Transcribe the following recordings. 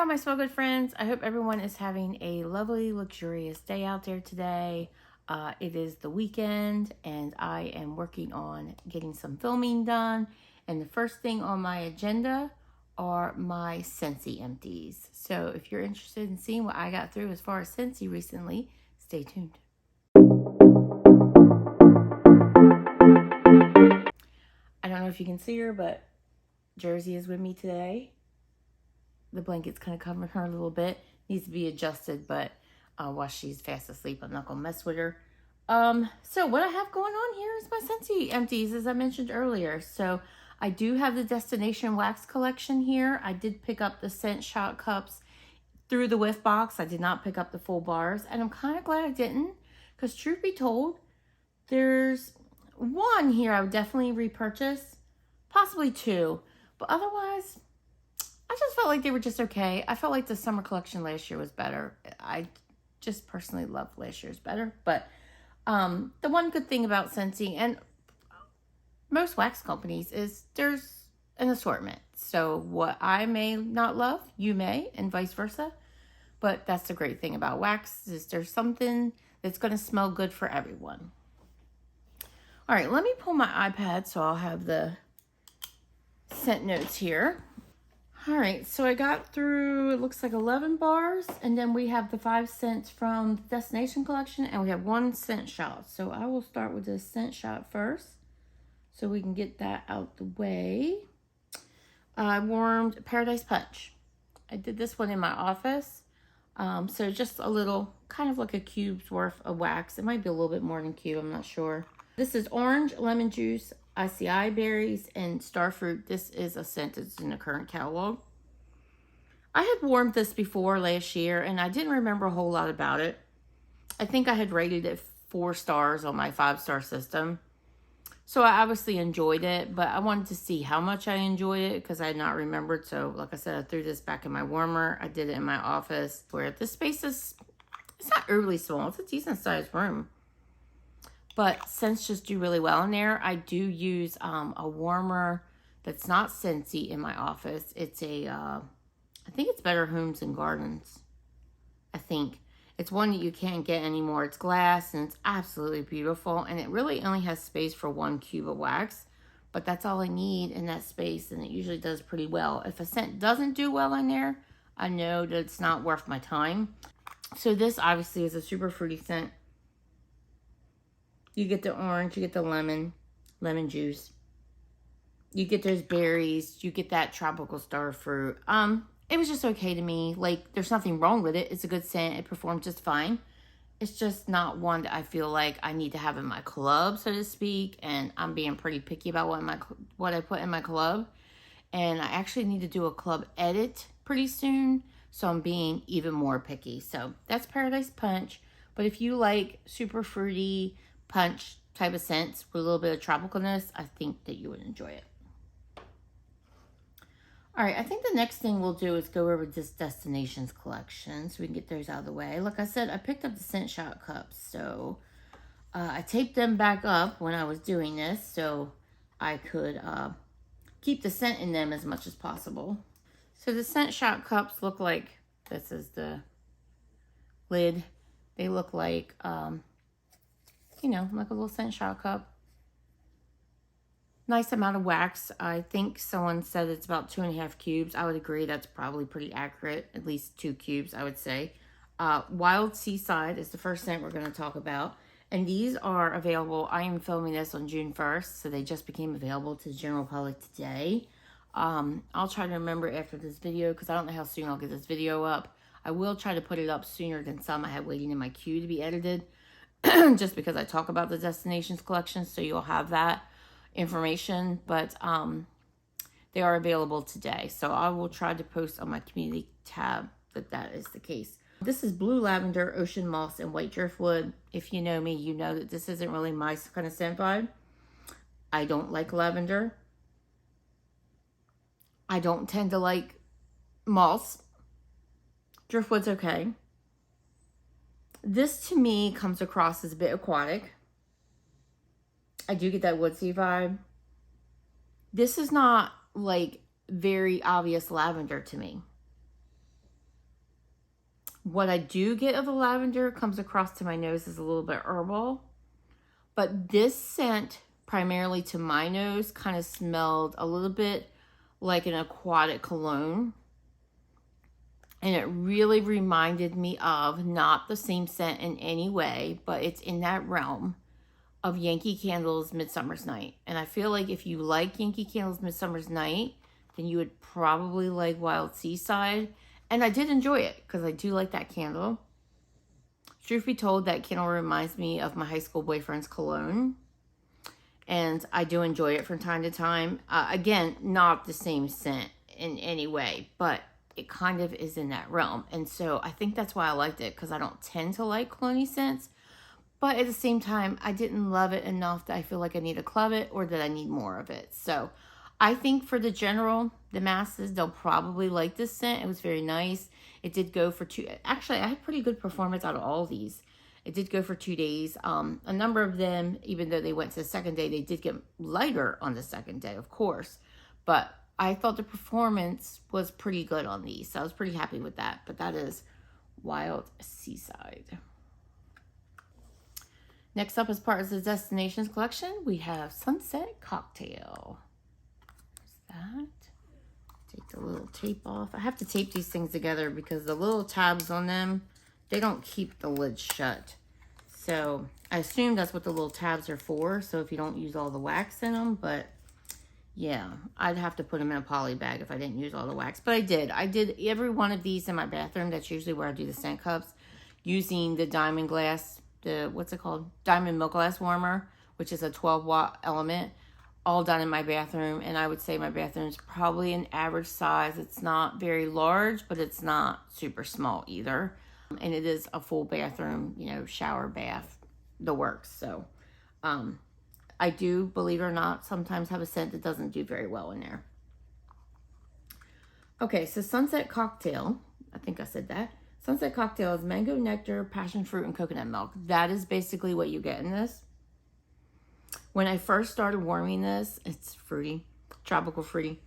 my smell good friends. I hope everyone is having a lovely, luxurious day out there today. It is the weekend and I am working on getting some filming done. And the first thing on my agenda are my Scentsy empties. So if you're interested in seeing what I got through as far as Scentsy recently, stay tuned. I don't know if you can see her, but Jersey is with me today. The blanket's kind of covering her a little bit. Needs to be adjusted, but while she's fast asleep, I'm not going to mess with her. So what I have going on here is my Scentsy empties, as I mentioned earlier. So I do have the Destination Wax collection here. I did pick up the scent shot cups through the whiff box. I did not pick up the full bars, and I'm kind of glad I didn't, because truth be told, there's one here I would definitely repurchase, possibly two, but otherwise, I just felt like they were just okay. I felt like the summer collection last year was better. I just personally loved last year's better. But the one good thing about Scentsy and most wax companies is there's an assortment. So what I may not love, you may, and vice versa. But that's the great thing about wax is there's something that's going to smell good for everyone. All right, let me pull my iPad so I'll have the scent notes here. All right, so I got through, it looks like 11 bars, and then we have the 5 scents from the Destination collection, and we have 1 scent shot. So I will start with the scent shot first, so we can get that out the way. I warmed Paradise Punch. I did this one in my office, so just a little, kind of like a cube's worth of wax. It might be a little bit more than a cube, I'm not sure. This is orange, lemon juice, ICI berries, and starfruit. This is a scent that's in the current catalog. I had warmed this before last year, and I didn't remember a whole lot about it. I think I had rated it 4 stars on my 5-star system. So I obviously enjoyed it, but I wanted to see how much I enjoyed it because I had not remembered. So like I said, I threw this back in my warmer. I did it in my office where this space is, it's not overly small. It's a decent sized room. But scents just do really well in there. I do use a warmer that's not Scentsy in my office. It's a, I think it's Better Homes and Gardens. I think. It's one that you can't get anymore. It's glass and it's absolutely beautiful. And it really only has space for 1 cube of wax. But that's all I need in that space. And it usually does pretty well. If a scent doesn't do well in there, I know that it's not worth my time. So this obviously is a super fruity scent. You get the orange, you get the lemon juice. You get those berries, you get that tropical star fruit. It was just okay to me. Like, there's nothing wrong with it. It's a good scent. It performed just fine. It's just not one that I feel like I need to have in my club, so to speak. And I'm being pretty picky about what I put in my club. And I actually need to do a club edit pretty soon. So I'm being even more picky. So that's Paradise Punch. But if you like super fruity punch type of scents with a little bit of tropicalness, I think that you would enjoy it. All right, I think the next thing we'll do is go over this Destinations collection so we can get those out of the way. Like I said, I picked up the scent shot cups, so I taped them back up when I was doing this so I could keep the scent in them as much as possible. So the scent shot cups look like, this is the lid. They look like, you know, like a little scent shot cup. Nice amount of wax. I think someone said it's about 2.5 cubes. I would agree. That's probably pretty accurate. At least 2 cubes, I would say. Wild Seaside is the first scent we're going to talk about. And these are available. I am filming this on June 1st. So they just became available to the general public today. I'll try to remember after this video because I don't know how soon I'll get this video up. I will try to put it up sooner than some I have waiting in my queue to be edited. Just because I talk about the Destinations collection. So you'll have that information, but they are available today, so I will try to post on my community tab that is the case. This is blue lavender, ocean moss, and white driftwood. If you know me, you know that this isn't really my kind of scent vibe. I don't like lavender. I don't tend to like moss. Driftwood's okay. This to me comes across as a bit aquatic. I do get that woodsy vibe. This is not like very obvious lavender to me. What I do get of the lavender comes across to my nose as a little bit herbal. But this scent, primarily to my nose, kind of smelled a little bit like an aquatic cologne. And it really reminded me of, not the same scent in any way, but it's in that realm of Yankee Candle's Midsummer's Night. And I feel like if you like Yankee Candle's Midsummer's Night, then you would probably like Wild Seaside. And I did enjoy it because I do like that candle. Truth be told, that candle reminds me of my high school boyfriend's cologne. And I do enjoy it from time to time. Again, not the same scent in any way, but it kind of is in that realm. And so I think that's why I liked it, because I don't tend to like cologne scents. But at the same time, I didn't love it enough that I feel like I need to club it or that I need more of it. So I think for the masses, they'll probably like this scent. It was very nice. It did go for actually, I had pretty good performance out of all of these. It did go for 2 days. A number of them, even though they went to the second day, they did get lighter on the second day, of course. But I thought the performance was pretty good on these. So I was pretty happy with that. But that is Wild Seaside. Next up, as part of the Destinations collection, we have Sunset Cocktail. There's that. Take the little tape off. I have to tape these things together because the little tabs on them, they don't keep the lid shut. So I assume that's what the little tabs are for. So if you don't use all the wax in them, but yeah, I'd have to put them in a poly bag if I didn't use all the wax. But I did. I did every one of these in my bathroom. That's usually where I do the scent cups, using the diamond glass, what's it called? Diamond milk glass warmer, which is a 12-watt element, all done in my bathroom. And I would say my bathroom is probably an average size. It's not very large, but it's not super small either. And it is a full bathroom, you know, shower, bath, the works. So, I do, believe it or not, sometimes have a scent that doesn't do very well in there. Okay, so Sunset Cocktail, I think I said that. Sunset Cocktail is mango, nectar, passion fruit, and coconut milk. That is basically what you get in this. When I first started warming this, it's fruity, tropical fruity.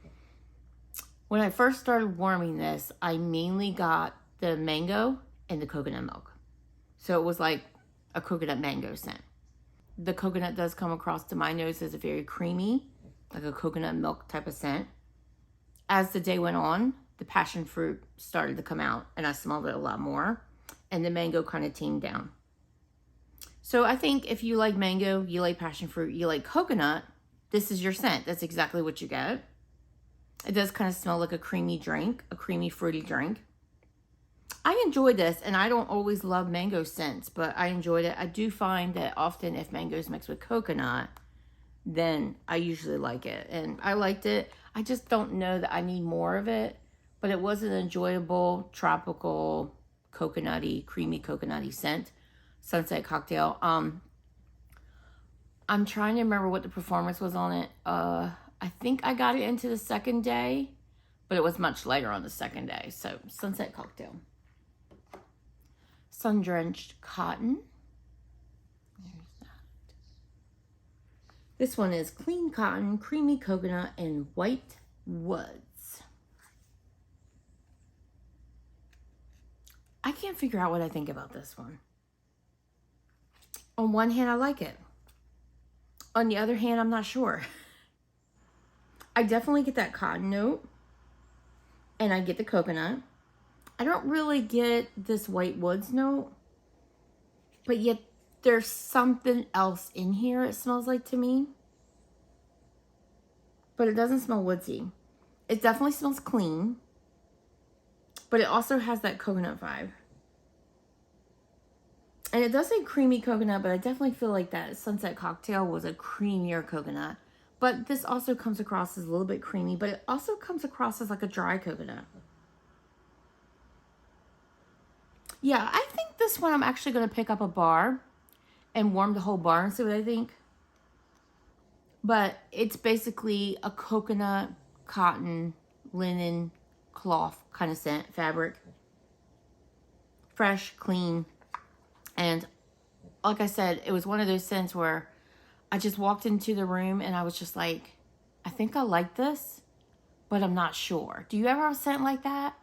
When I first started warming this, I mainly got the mango and the coconut milk. So it was like a coconut mango scent. The coconut does come across to my nose as a very creamy, like a coconut milk type of scent. As the day went on, the passion fruit started to come out and I smelled it a lot more. And the mango kind of tamed down. So I think if you like mango, you like passion fruit, you like coconut, this is your scent. That's exactly what you get. It does kind of smell like a creamy drink, a creamy fruity drink. I enjoy this, and I don't always love mango scents, but I enjoyed it. I do find that often if mango is mixed with coconut, then I usually like it. And I liked it. I just don't know that I need more of it, but it was an enjoyable, tropical, coconutty, creamy coconutty scent. Sunset Cocktail. I'm trying to remember what the performance was on it. I think I got it into the second day, but it was much later on the second day. So, Sunset Cocktail. Sun-Drenched Cotton. There's that. This one is clean cotton, creamy coconut, and white woods. I can't figure out what I think about this one. On one hand, I like it. On the other hand, I'm not sure. I definitely get that cotton note, and I get the coconut. I don't really get this white woods note, but yet there's something else in here, it smells like to me. But it doesn't smell woodsy. It definitely smells clean, but it also has that coconut vibe. And it does say creamy coconut, but I definitely feel like that Sunset Cocktail was a creamier coconut. But this also comes across as a little bit creamy, but it also comes across as like a dry coconut. Yeah, I think this one I'm actually going to pick up a bar and warm the whole bar and see what I think. But it's basically a coconut, cotton, linen, cloth kind of scent, fabric. Fresh, clean. And like I said, it was one of those scents where I just walked into the room and I was just like, I think I like this, but I'm not sure. Do you ever have a scent like that?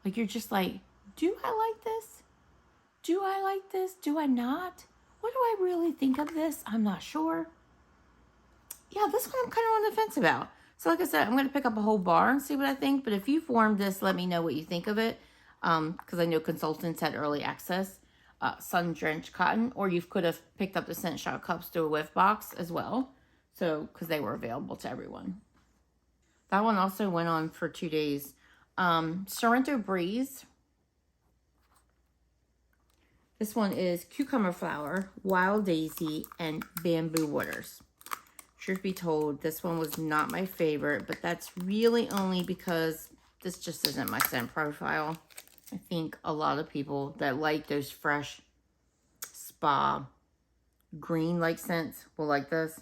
Like you're just like, do I like this? Do I like this? Do I not? What do I really think of this? I'm not sure. Yeah, this one I'm kind of on the fence about. So like I said, I'm going to pick up a whole bar and see what I think. But if you've warmed this, let me know what you think of it. Because I know consultants had early access. Sun-Drenched Cotton. Or you could have picked up the Scent Shot cups through a whiff box as well. So, because they were available to everyone. That one also went on for 2 days. Sorrento Breeze. This one is cucumber flower, wild daisy, and bamboo waters. Truth be told, this one was not my favorite, but that's really only because this just isn't my scent profile. I think a lot of people that like those fresh spa green-like scents will like this.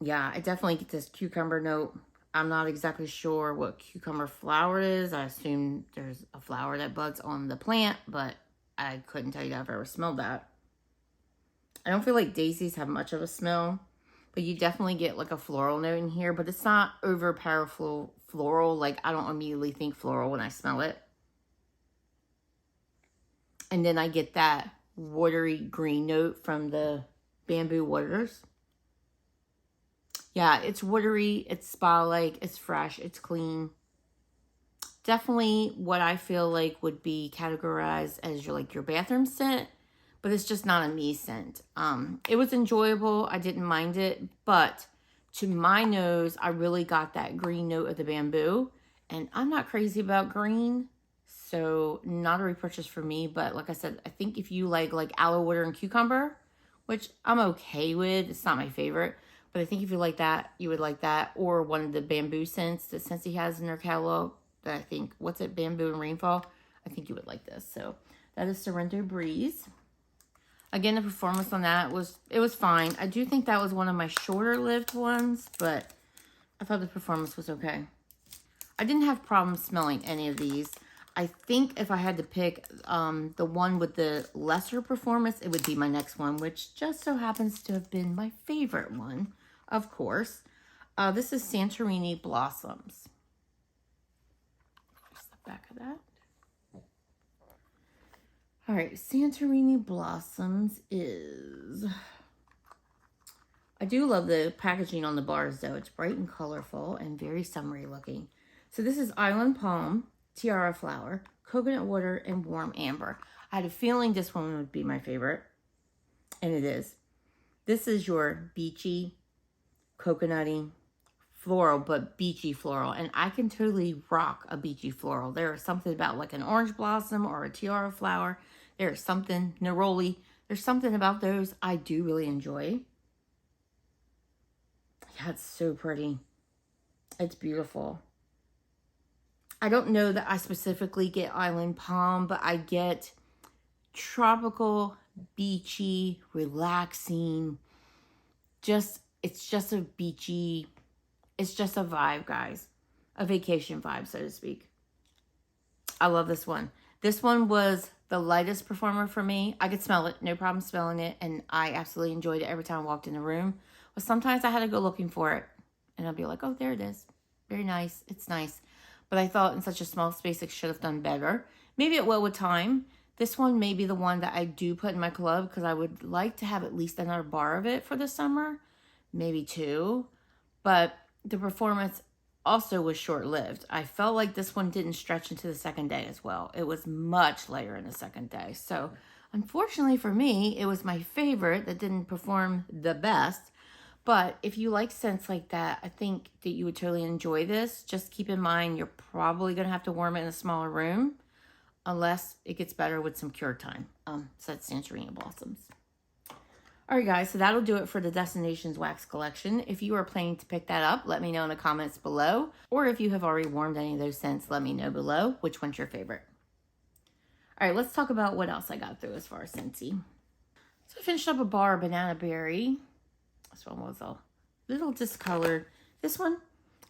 Yeah, I definitely get this cucumber note. I'm not exactly sure what cucumber flower is. I assume there's a flower that buds on the plant, but I couldn't tell you that I've ever smelled that. I don't feel like daisies have much of a smell, but you definitely get like a floral note in here, but it's not over powerful floral. Like I don't immediately think floral when I smell it. And then I get that watery green note from the bamboo waters. Yeah, it's watery, it's spa-like, it's fresh, it's clean. Definitely what I feel like would be categorized as your bathroom scent, but it's just not a me scent. It was enjoyable. I didn't mind it, but to my nose, I really got that green note of the bamboo, and I'm not crazy about green, so not a repurchase for me. But like I said, I think if you like aloe water and cucumber, which I'm okay with, it's not my favorite, but I think if you like that, you would like that, or one of the bamboo scents that Scentsy has in their catalog. That I think, what's it, Bamboo and Rainfall? I think you would like this. So that is Sorrento Breeze. Again, the performance on that was fine. I do think that was one of my shorter lived ones, but I thought the performance was okay. I didn't have problems smelling any of these. I think if I had to pick the one with the lesser performance, it would be my next one, which just so happens to have been my favorite one, of course. This is Santorini Blossoms. Back of that. All right, Santorini Blossoms is... I do love the packaging on the bars, though. It's bright and colorful and very summery looking. So this is Island Palm, Tiara Flower, Coconut Water, and Warm Amber. I had a feeling this one would be my favorite, and it is. This is your beachy, coconutty, floral, but beachy floral, and I can totally rock a beachy floral. There is something about like an orange blossom or a tiara flower. There is something, neroli, there's something about those I do really enjoy. Yeah, it's so pretty. It's beautiful. I don't know that I specifically get Island Palm, but I get tropical, beachy, relaxing, it's just a beachy, it's just a vibe, guys. A vacation vibe, so to speak. I love this one. This one was the lightest performer for me. I could smell it, no problem smelling it, and I absolutely enjoyed it every time I walked in the room. But sometimes I had to go looking for it, and I'd be like, oh, there it is. Very nice. It's nice. But I thought in such a small space, it should have done better. Maybe it will with time. This one may be the one that I do put in my club because I would like to have at least another bar of it for the summer. Maybe 2. But the performance also was short-lived. I felt like this one didn't stretch into the second day as well. It was much later in the second day. So unfortunately for me, it was my favorite that didn't perform the best. But if you like scents like that, I think that you would totally enjoy this. Just keep in mind, you're probably going to have to warm it in a smaller room unless it gets better with some cure time. So that's Santorini Blossoms. All right, guys, so that'll do it for the Destinations Wax Collection. If you are planning to pick that up, let me know in the comments below. Or if you have already warmed any of those scents, let me know below which one's your favorite. All right, let's talk about what else I got through as far as Scentsy. So I finished up a bar of BananaBerry. This one was a little discolored. This one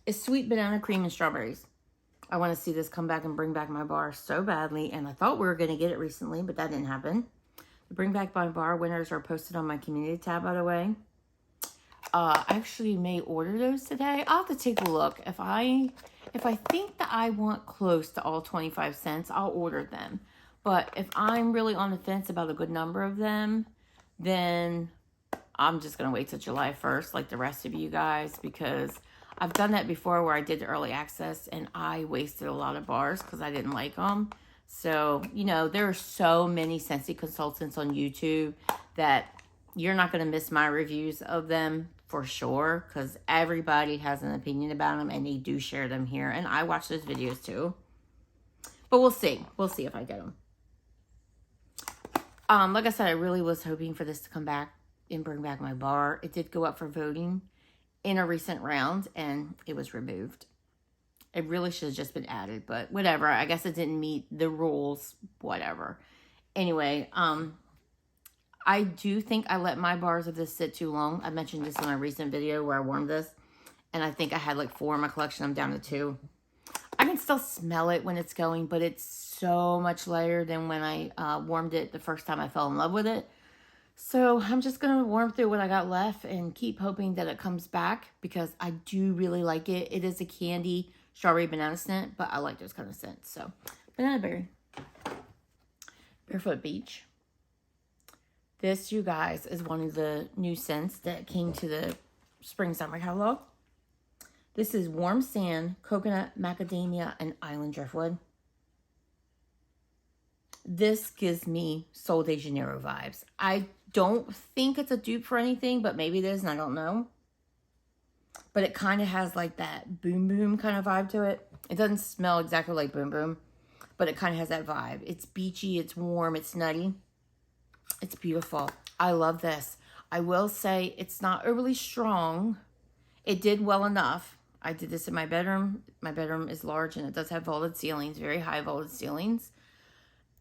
is Sweet Banana Cream and Strawberries. I want to see this come back and bring back my bar so badly. And I thought we were going to get it recently, but that didn't happen. The Bring Back My Bar winners are posted on my community tab, by the way. I actually may order those today. I'll have to take a look. If I think that I want close to all 25 cents, I'll order them. But if I'm really on the fence about a good number of them, then I'm just going to wait till July 1st like the rest of you guys, because I've done that before where I did the early access and I wasted a lot of bars because I didn't like them. So, you know, there are so many Scentsy consultants on YouTube that you're not going to miss my reviews of them for sure, because everybody has an opinion about them and they do share them here. And I watch those videos too. But we'll see. We'll see if I get them. Like I said, I really was hoping for this to come back and bring back my bar. It did go up for voting in a recent round and it was removed. It really should have just been added, but whatever. I guess it didn't meet the rules, whatever. Anyway, I do think I let my bars of this sit too long. I mentioned this in a recent video where I warmed this, and I think I had like 4 in my collection. I'm down to 2. I can still smell it when it's going, but it's so much lighter than when I warmed it the first time I fell in love with it. So I'm just going to warm through what I got left and keep hoping that it comes back, because I do really like it. It is a candy strawberry banana scent, but I like those kind of scents. So BananaBerry. Barefoot Beach. This, you guys, is one of the new scents that came to the spring summer catalog. This is warm sand, coconut, macadamia, and island driftwood. This gives me Sol de Janeiro vibes. I don't think it's a dupe for anything, but maybe it is, and I don't know. But it kind of has like that boom boom kind of vibe to it. It doesn't smell exactly like boom boom, but it kind of has that vibe. It's beachy, it's warm, it's nutty. It's beautiful. I love this. I will say it's not overly strong. It did well enough. I did this in my bedroom. My bedroom is large and it does have vaulted ceilings, very high vaulted ceilings.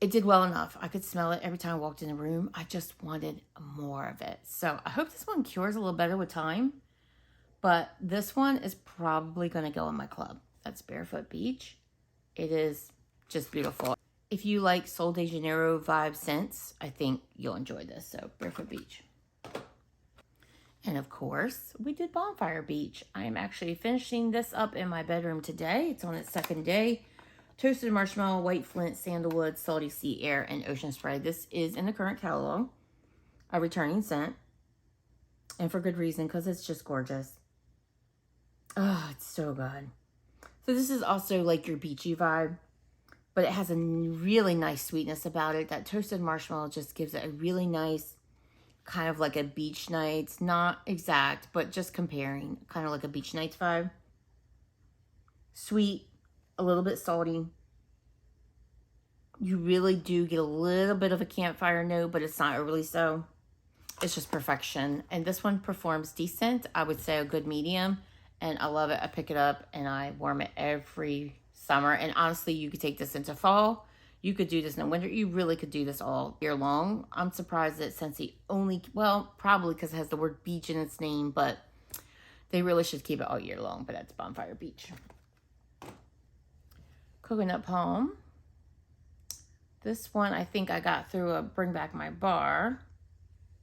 It did well enough. I could smell it every time I walked in the room. I just wanted more of it. So I hope this one cures a little better with time. But this one is probably going to go in my club. That's Barefoot Beach. It is just beautiful. If you like Sol de Janeiro vibe scents, I think you'll enjoy this. So Barefoot Beach. And of course, we did Bonfire Beach. I am actually finishing this up in my bedroom today. It's on its second day. Toasted marshmallow, white flint, sandalwood, salty sea air, and ocean spray. This is in the current catalog. A returning scent. And for good reason, because it's just gorgeous. Oh, it's so good. So this is also like your beachy vibe, but it has a really nice sweetness about it. That toasted marshmallow just gives it a really nice, kind of like a beach nights, not exact, but just comparing, kind of like a beach nights vibe. Sweet, a little bit salty. You really do get a little bit of a campfire note, but it's not overly so. It's just perfection. And this one performs decent. I would say a good medium. And I love it. I pick it up and I warm it every summer. And honestly, you could take this into fall. You could do this in the winter. You really could do this all year long. I'm surprised that Scentsy only, well, probably because it has the word beach in its name, but they really should keep it all year long. But that's Bonfire Beach. Coconut Palm. This one I think I got through a Bring Back My Bar.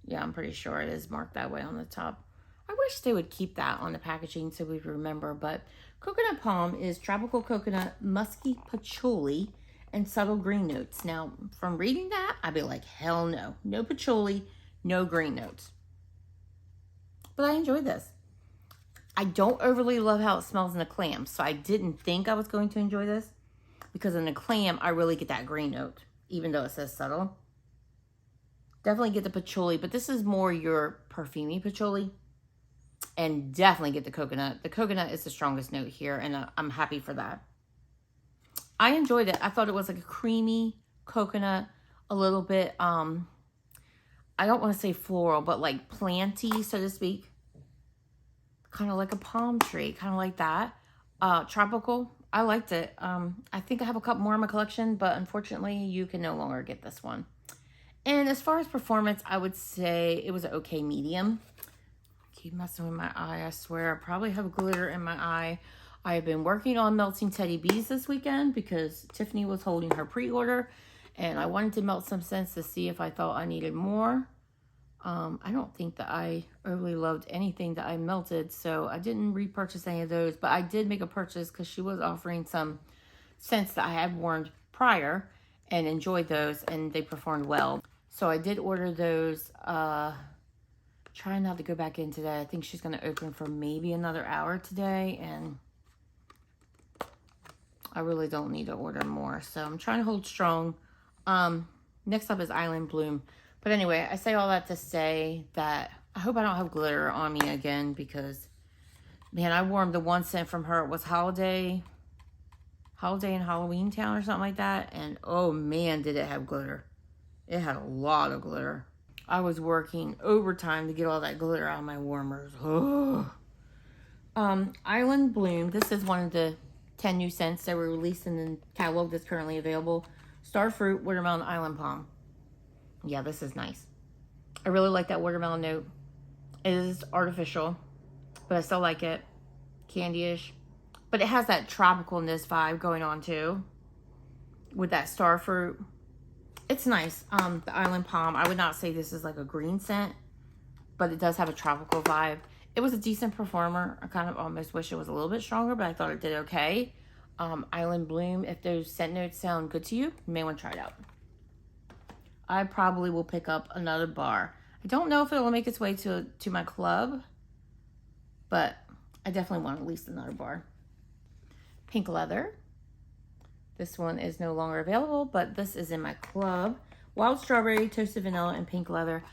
Yeah, I'm pretty sure it is marked that way on the top. I wish they would keep that on the packaging so we remember, but Coconut Palm is tropical coconut, musky patchouli, and subtle green notes. Now, from reading that, I'd be like, hell no. No patchouli, no green notes. But I enjoyed this. I don't overly love how it smells in a clam, so I didn't think I was going to enjoy this, because in a clam, I really get that green note, even though it says subtle. Definitely get the patchouli, but this is more your perfumey patchouli. And definitely get the coconut. The coconut is the strongest note here, and I'm happy for that. I enjoyed it. I thought it was like a creamy coconut, a little bit, I don't want to say floral, but like planty, so to speak. Kind of like a palm tree, kind of like that. Tropical. I liked it. I think I have a couple more in my collection, but unfortunately, you can no longer get this one. And as far as performance, I would say it was an okay medium. Keep messing with my eye, I swear. I probably have glitter in my eye. I have been working on melting Teddy Bees this weekend because Tiffany was holding her pre-order and I wanted to melt some scents to see if I thought I needed more. I don't think that I overly loved anything that I melted, so I didn't repurchase any of those, but I did make a purchase because she was offering some scents that I had worn prior, and enjoyed those, and they performed well. So I did order those. Trying not to go back in today. I think she's going to open for maybe another hour today, and I really don't need to order more. So I'm trying to hold strong. Next up is Island Bloom. But anyway, I say all that to say that I hope I don't have glitter on me again, because, man, I wore the one scent from her. It was Holiday in Halloween Town or something like that. And, oh, man, did it have glitter. It had a lot of glitter. I was working overtime to get all that glitter out of my warmers. Oh. Island Bloom. This is one of the 10 new scents that were released in the catalog that's currently available. Starfruit, Watermelon, Island Palm. Yeah, this is nice. I really like that watermelon note. It is artificial, but I still like it. Candy-ish. But it has that tropicalness vibe going on too, with that starfruit. It's nice. The Island Palm, I would not say this is like a green scent, but it does have a tropical vibe. It was a decent performer. I kind of almost wish it was a little bit stronger, but I thought it did okay. Island Bloom, if those scent notes sound good to you, you may want to try it out. I probably will pick up another bar. I don't know if it will make its way to my club, but I definitely want at least another bar. Pink Leather. This one is no longer available, but this is in my club. Wild Strawberry, Toasted Vanilla, and Pink Leather.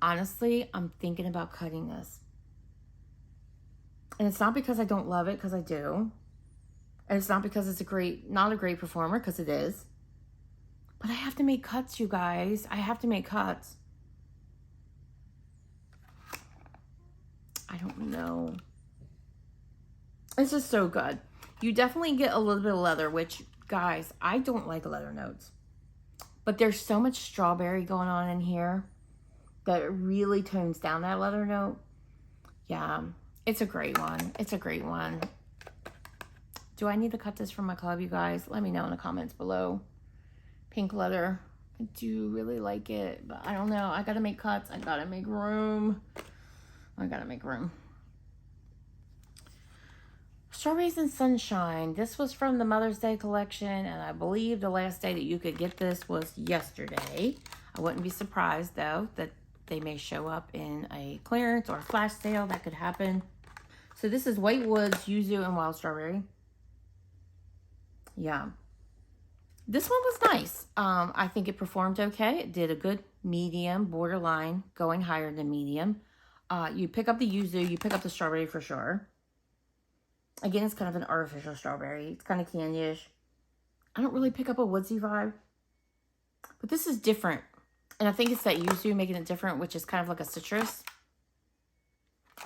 Honestly, I'm thinking about cutting this. And it's not because I don't love it, because I do. And it's not because it's not a great performer, because it is. But I have to make cuts, you guys. I have to make cuts. I don't know. It's just so good. You definitely get a little bit of leather, which, guys, I don't like leather notes. But there's so much strawberry going on in here that it really tones down that leather note. Yeah, it's a great one. It's a great one. Do I need to cut this from my club, you guys? Let me know in the comments below. Pink Leather. I do really like it, but I don't know. I gotta make cuts. I gotta make room. I gotta make room. Strawberries and Sunshine. This was from the Mother's Day collection, and I believe the last day that you could get this was yesterday. I wouldn't be surprised, though, that they may show up in a clearance or a flash sale. That could happen. So this is White Woods, Yuzu, and Wild Strawberry. Yeah. This one was nice. I think it performed okay. It did a good medium, borderline, going higher than medium. You pick up the Yuzu, you pick up the strawberry for sure. Again, it's kind of an artificial strawberry. It's kind of candy-ish. I don't really pick up a woodsy vibe. But this is different. And I think it's that Yuzu making it different, which is kind of like a citrus.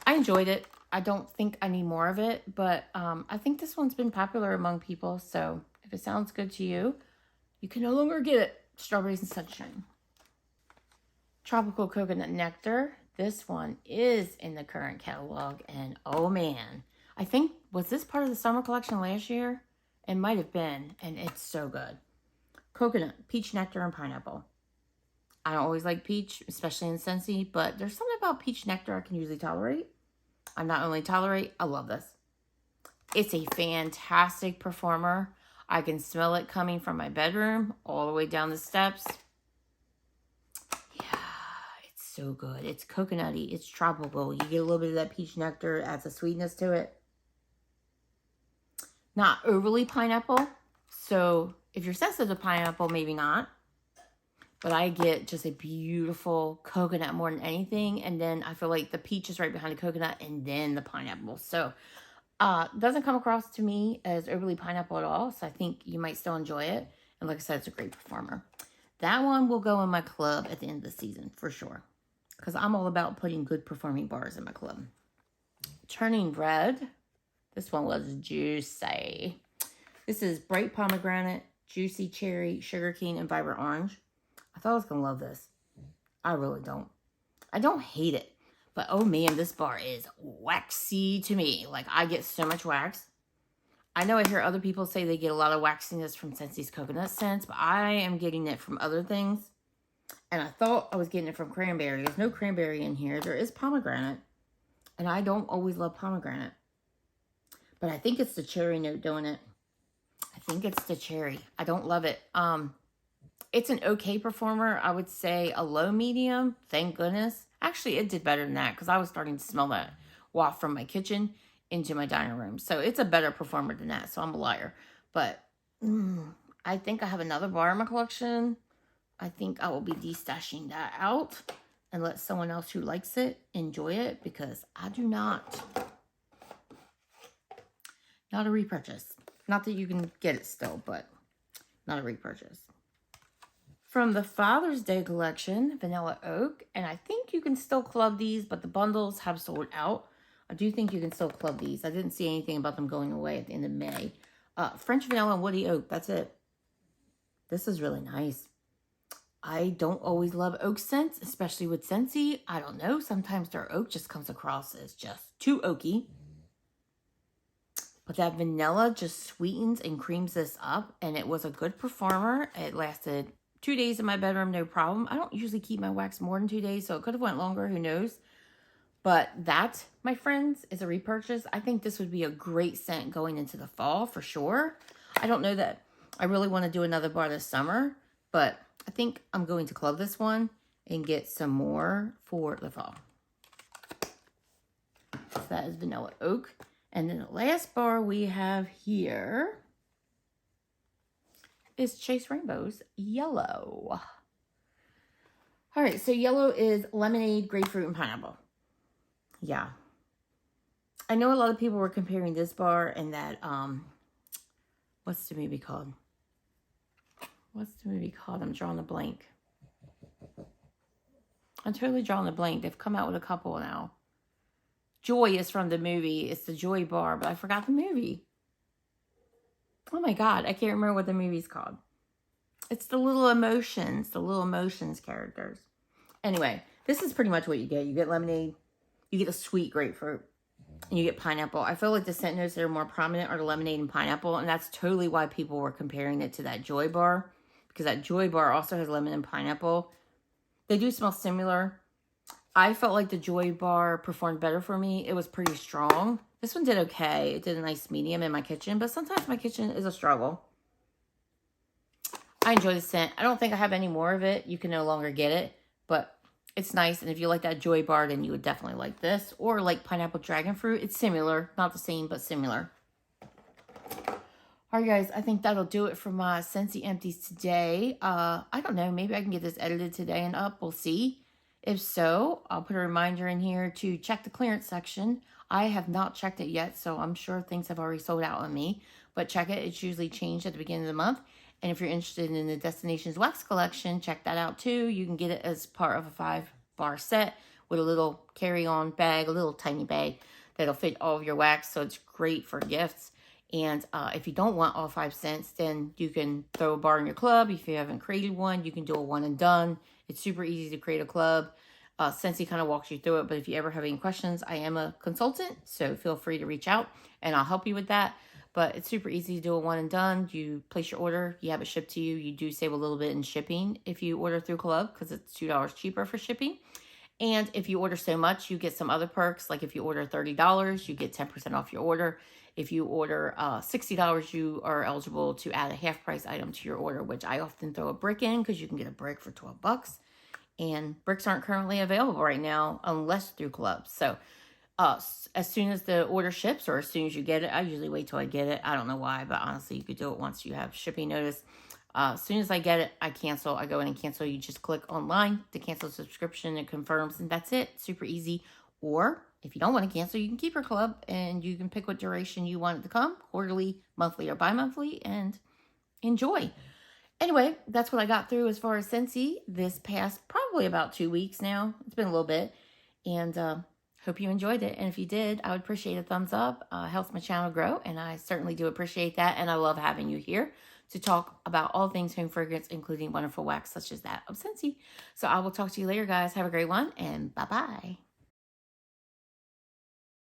I enjoyed it. I don't think I need more of it. But I think this one's been popular among people. So if it sounds good to you, you can no longer get it. Strawberries and Sunshine. Tropical Coconut Nectar. This one is in the current catalog. And oh man. I think, was this part of the summer collection last year? It might have been, and it's so good. Coconut, peach nectar, and pineapple. I don't always like peach, especially in Scentsy, but there's something about peach nectar I can usually tolerate. I not only tolerate, I love this. It's a fantastic performer. I can smell it coming from my bedroom all the way down the steps. Yeah, it's so good. It's coconutty. It's tropical. You get a little bit of that peach nectar. It adds a sweetness to it. Not overly pineapple. So if you're sensitive to pineapple, maybe not. But I get just a beautiful coconut more than anything. And then I feel like the peach is right behind the coconut and then the pineapple. So doesn't come across to me as overly pineapple at all. So I think you might still enjoy it. And like I said, it's a great performer. That one will go in my club at the end of the season for sure. Because I'm all about putting good performing bars in my club. Turning Red. This one was juicy. This is Bright Pomegranate, Juicy Cherry, Sugar Cane, and Vibrant Orange. I thought I was going to love this. I really don't. I don't hate it. But oh man, this bar is waxy to me. Like I get so much wax. I know I hear other people say they get a lot of waxiness from Scentsy's coconut scents, but I am getting it from other things. And I thought I was getting it from cranberry. There's no cranberry in here. There is pomegranate. And I don't always love pomegranate. But I think it's the cherry note doing it. I think it's the cherry. I don't love it. It's an okay performer. I would say a low medium. Thank goodness. Actually, it did better than that because I was starting to smell that waft from my kitchen into my dining room. So it's a better performer than that. So I'm a liar. But I think I have another bar in my collection. I think I will be destashing that out and let someone else who likes it enjoy it because I do not. Not a repurchase. Not that you can get it still, but not a repurchase. From the Father's Day collection, Vanilla Oak. And I think you can still club these, but the bundles have sold out. I do think you can still club these. I didn't see anything about them going away at the end of May. French Vanilla and Woody Oak. That's it. This is really nice. I don't always love oak scents, especially with Scentsy. I don't know. Sometimes their oak just comes across as just too oaky. But that vanilla just sweetens and creams this up. And it was a good performer. It lasted 2 days in my bedroom, no problem. I don't usually keep my wax more than 2 days, so it could have went longer. Who knows? But that, my friends, is a repurchase. I think this would be a great scent going into the fall for sure. I don't know that I really want to do another bar this summer, but I think I'm going to club this one and get some more for the fall. So that is Vanilla Oak. And then the last bar we have here is Chase Rainbow's Yellow. All right, so yellow is lemonade, grapefruit, and pineapple. Yeah. I know a lot of people were comparing this bar and that, what's the movie called? What's the movie called? I'm drawing a blank. I'm totally drawing a blank. They've come out with a couple now. Joy is from the movie. It's the Joy bar, but I forgot the movie. Oh my God, I can't remember what the movie's called. It's the Little Emotions characters. Anyway, this is pretty much what you get. You get lemonade, you get a sweet grapefruit, and you get pineapple. I feel like the scent notes that are more prominent are the lemonade and pineapple, and that's totally why people were comparing it to that Joy bar, because that Joy bar also has lemon and pineapple. They do smell similar. I felt like the Joy bar performed better for me. It was pretty strong. This one did okay. It did a nice medium in my kitchen, but sometimes my kitchen is a struggle. I enjoy the scent. I don't think I have any more of it. You can no longer get it, but it's nice. And if you like that Joy bar, then you would definitely like this. Or like pineapple dragon fruit. It's similar. Not the same, but similar. All right, guys. I think that'll do it for my Scentsy Empties today. I don't know. Maybe I can get this edited today and up. We'll see. If so, I'll put a reminder in here to check the clearance section. I have not checked it yet, so I'm sure things have already sold out on me. But check it. It's usually changed at the beginning of the month. And if you're interested in the Destinations Wax Collection, check that out too. You can get it as part of a 5-bar set with a little carry-on bag, a little tiny bag that'll fit all of your wax. So it's great for gifts. And if you don't want all 5 scents, then you can throw a bar in your club. If you haven't created one, you can do a one and done. It's super easy to create a club. Scentsy kind of walks you through it. But if you ever have any questions, I am a consultant. So feel free to reach out and I'll help you with that. But it's super easy to do a one and done. You place your order, you have it shipped to you. You do save a little bit in shipping if you order through Club because it's $2 cheaper for shipping. And if you order so much, you get some other perks. Like if you order $30, you get 10% off your order. If you order $60, you are eligible to add a half price item to your order, which I often throw a brick in because you can get a brick for $12. And bricks aren't currently available right now unless through Club. So as soon as the order ships or as soon as you get it, I usually wait till I get it. I don't know why, but honestly, you could do it once you have shipping notice. As soon as I get it, I cancel. I go in and cancel. You just click online to cancel subscription. It confirms, and that's it. Super easy. Or if you don't want to cancel, you can keep your club, and you can pick what duration you want it to come, quarterly, monthly, or bi-monthly, and enjoy. Anyway, that's what I got through as far as Scentsy this past probably about 2 weeks now. It's been a little bit, and hope you enjoyed it. And if you did, I would appreciate a thumbs up. Helps my channel grow, and I certainly do appreciate that. And I love having you here to talk about all things home fragrance, including wonderful wax such as that of Scentsy. So I will talk to you later, guys. Have a great one, and bye-bye.